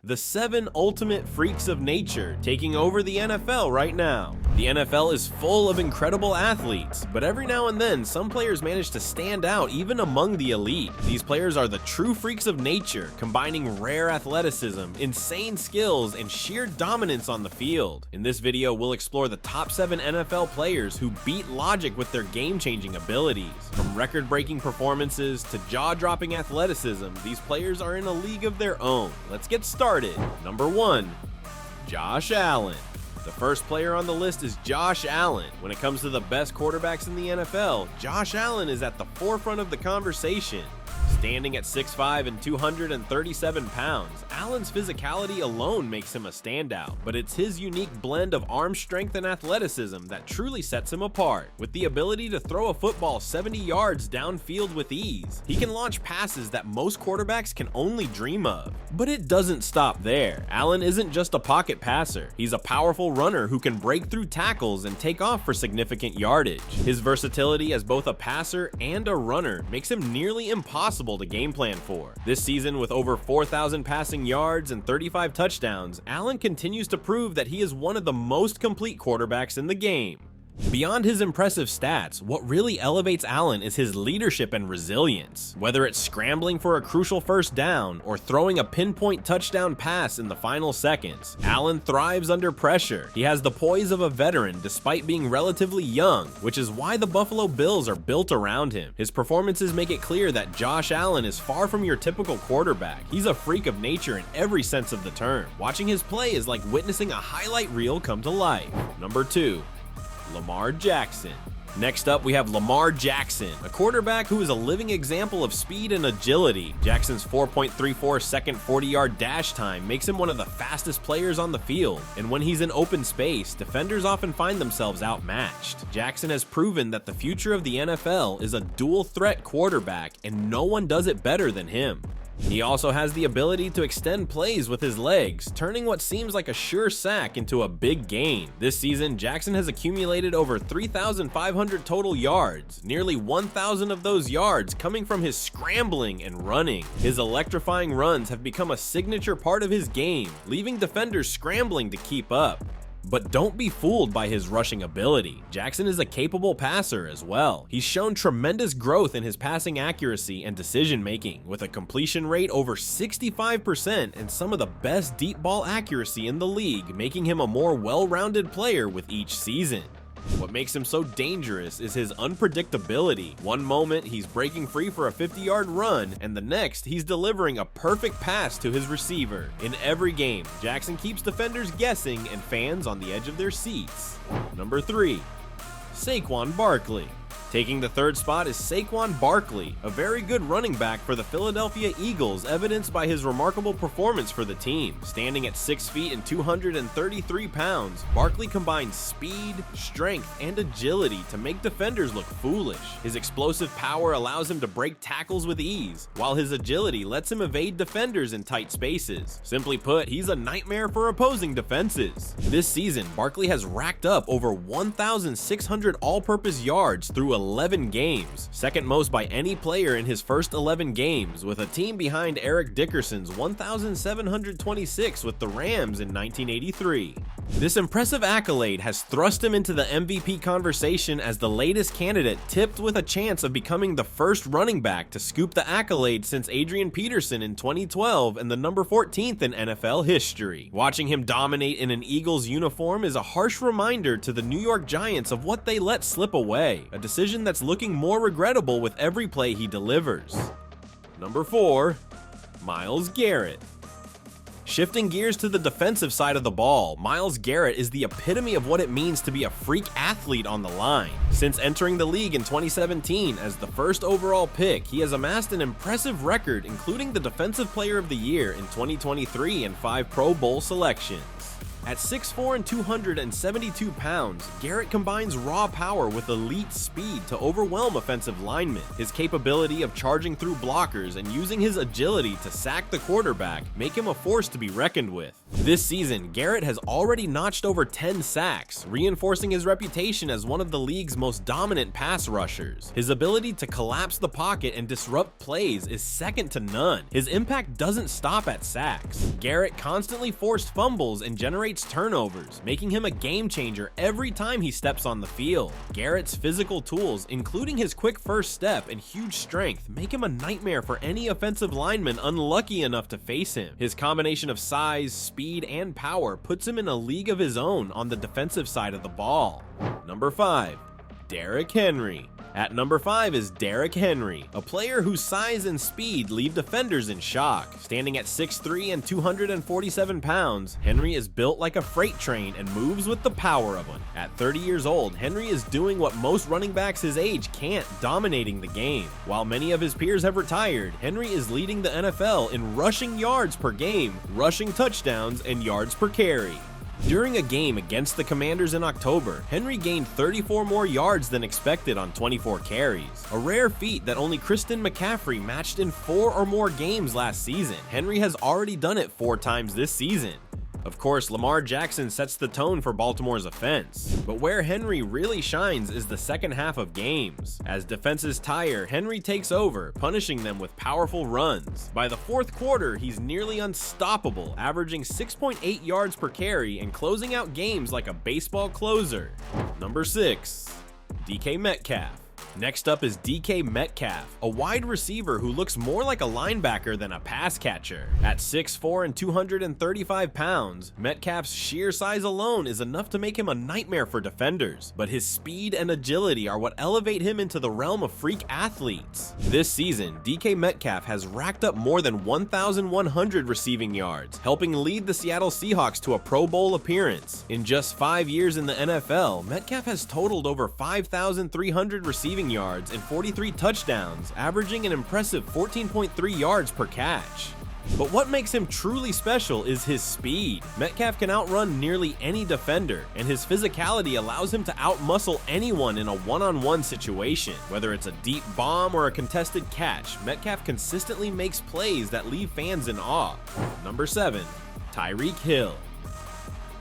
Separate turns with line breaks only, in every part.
The 7 ultimate freaks of nature taking over the NFL right now. The NFL is full of incredible athletes, but every now and then some players manage to stand out even among the elite. These players are the true freaks of nature, combining rare athleticism, insane skills, and sheer dominance on the field. In this video, we'll explore the top 7 NFL players who beat logic with their game-changing abilities. From record-breaking performances to jaw-dropping athleticism, these players are in a league of their own. Let's get started. Number 1. Josh Allen. The first player on the list is Josh Allen. When it comes to the best quarterbacks in the NFL, Josh Allen is at the forefront of the conversation. Standing at 6'5" and 237 pounds, Allen's physicality alone makes him a standout, but it's his unique blend of arm strength and athleticism that truly sets him apart. With the ability to throw a football 70 yards downfield with ease, he can launch passes that most quarterbacks can only dream of. But it doesn't stop there. Allen isn't just a pocket passer. He's a powerful runner who can break through tackles and take off for significant yardage. His versatility as both a passer and a runner makes him nearly impossible to game plan for. This season, with over 4,000 passing yards and 35 touchdowns, Allen continues to prove that he is one of the most complete quarterbacks in the game. Beyond his impressive stats, what really elevates Allen is his leadership and resilience. Whether it's scrambling for a crucial first down or throwing a pinpoint touchdown pass in the final seconds, Allen thrives under pressure. He has the poise of a veteran despite being relatively young, which is why the Buffalo Bills are built around him. His performances make it clear that Josh Allen is far from your typical quarterback. He's a freak of nature in every sense of the term. Watching his play is like witnessing a highlight reel come to life. Number 2. Lamar Jackson. Next up, we have Lamar Jackson, a quarterback who is a living example of speed and agility. Jackson's 4.34 second 40-yard dash time makes him one of the fastest players on the field, and when he's in open space, defenders often find themselves outmatched. Jackson has proven that the future of the NFL is a dual-threat quarterback, and no one does it better than him. He also has the ability to extend plays with his legs, turning what seems like a sure sack into a big gain. This season, Jackson has accumulated over 3,500 total yards, nearly 1,000 of those yards coming from his scrambling and running. His electrifying runs have become a signature part of his game, leaving defenders scrambling to keep up. But don't be fooled by his rushing ability. Jackson is a capable passer as well. He's shown tremendous growth in his passing accuracy and decision making, with a completion rate over 65% and some of the best deep ball accuracy in the league, making him a more well-rounded player with each season. What makes him so dangerous is his unpredictability. One moment, he's breaking free for a 50-yard run, and the next, he's delivering a perfect pass to his receiver. In every game, Jackson keeps defenders guessing and fans on the edge of their seats. Number 3. Saquan Barkley. Taking the third spot is Saquan Barkley, a very good running back for the Philadelphia Eagles, evidenced by his remarkable performance for the team. Standing at 6 feet and 233 pounds, Barkley combines speed, strength, and agility to make defenders look foolish. His explosive power allows him to break tackles with ease, while his agility lets him evade defenders in tight spaces. Simply put, he's a nightmare for opposing defenses. This season, Barkley has racked up over 1,600 all-purpose yards through 11 games, second most by any player in his first 11 games, with a team behind Eric Dickerson's 1,726 with the Rams in 1983. This impressive accolade has thrust him into the MVP conversation as the latest candidate, tipped with a chance of becoming the first running back to scoop the accolade since Adrian Peterson in 2012 and the number 14th in NFL history. Watching him dominate in an Eagles uniform is a harsh reminder to the New York Giants of what they let slip away, a decision that's looking more regrettable with every play he delivers. Number 4. Myles Garrett. Shifting gears to the defensive side of the ball, Myles Garrett is the epitome of what it means to be a freak athlete on the line. Since entering the league in 2017 as the first overall pick, he has amassed an impressive record, including the Defensive Player of the Year in 2023 and 5 Pro Bowl selections. At 6'4" and 272 pounds, Garrett combines raw power with elite speed to overwhelm offensive linemen. His capability of charging through blockers and using his agility to sack the quarterback make him a force to be reckoned with. This season, Garrett has already notched over 10 sacks, reinforcing his reputation as one of the league's most dominant pass rushers. His ability to collapse the pocket and disrupt plays is second to none. His impact doesn't stop at sacks. Garrett constantly forced fumbles and generates turnovers, making him a game changer every time he steps on the field. Garrett's physical tools, including his quick first step and huge strength, make him a nightmare for any offensive lineman unlucky enough to face him. His combination of size, speed, and power puts him in a league of his own on the defensive side of the ball. Number 5. Derrick Henry. At number 5 is Derrick Henry, a player whose size and speed leave defenders in shock. Standing at 6'3" and 247 pounds, Henry is built like a freight train and moves with the power of one. At 30 years old, Henry is doing what most running backs his age can't, dominating the game. While many of his peers have retired, Henry is leading the NFL in rushing yards per game, rushing touchdowns, and yards per carry. During a game against the Commanders in October, Henry gained 34 more yards than expected on 24 carries, a rare feat that only Christian McCaffrey matched in 4 or more games last season. Henry has already done it 4 times this season. Of course, Lamar Jackson sets the tone for Baltimore's offense, but where Henry really shines is the second half of games. As defenses tire, Henry takes over, punishing them with powerful runs. By the fourth quarter, he's nearly unstoppable, averaging 6.8 yards per carry and closing out games like a baseball closer. Number 6. DK Metcalf. Next up is DK Metcalf, a wide receiver who looks more like a linebacker than a pass catcher. At 6'4" and 235 pounds, Metcalf's sheer size alone is enough to make him a nightmare for defenders, but his speed and agility are what elevate him into the realm of freak athletes. This season, DK Metcalf has racked up more than 1,100 receiving yards, helping lead the Seattle Seahawks to a Pro Bowl appearance. In just 5 years in the NFL, Metcalf has totaled over 5,300 receiving yards and 43 touchdowns, averaging an impressive 14.3 yards per catch. But what makes him truly special is his speed. Metcalf can outrun nearly any defender, and his physicality allows him to outmuscle anyone in a one-on-one situation. Whether it's a deep bomb or a contested catch, Metcalf consistently makes plays that leave fans in awe. Number 7. Tyreek Hill.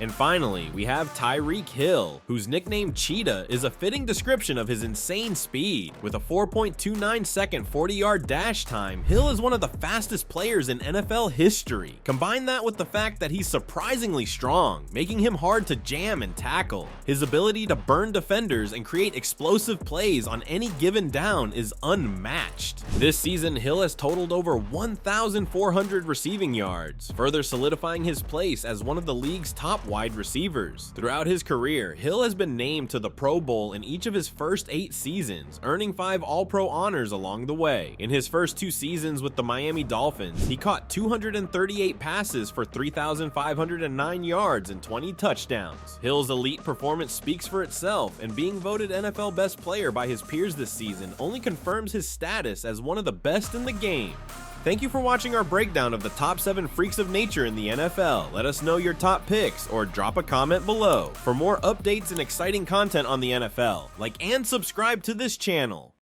And finally, we have Tyreek Hill, whose nickname Cheetah is a fitting description of his insane speed. With a 4.29 second 40-yard dash time, Hill is one of the fastest players in NFL history. Combine that with the fact that he's surprisingly strong, making him hard to jam and tackle. His ability to burn defenders and create explosive plays on any given down is unmatched. This season, Hill has totaled over 1,400 receiving yards, further solidifying his place as one of the league's top wide receivers. Throughout his career, Hill has been named to the Pro Bowl in each of his first 8 seasons, earning 5 All-Pro honors along the way. In his first 2 seasons with the Miami Dolphins, he caught 238 passes for 3,509 yards and 20 touchdowns. Hill's elite performance speaks for itself, and being voted NFL Best Player by his peers this season only confirms his status as one of the best in the game. Thank you for watching our breakdown of the top 7 freaks of nature in the NFL. Let us know your top picks or drop a comment below. For more updates and exciting content on the NFL, like and subscribe to this channel.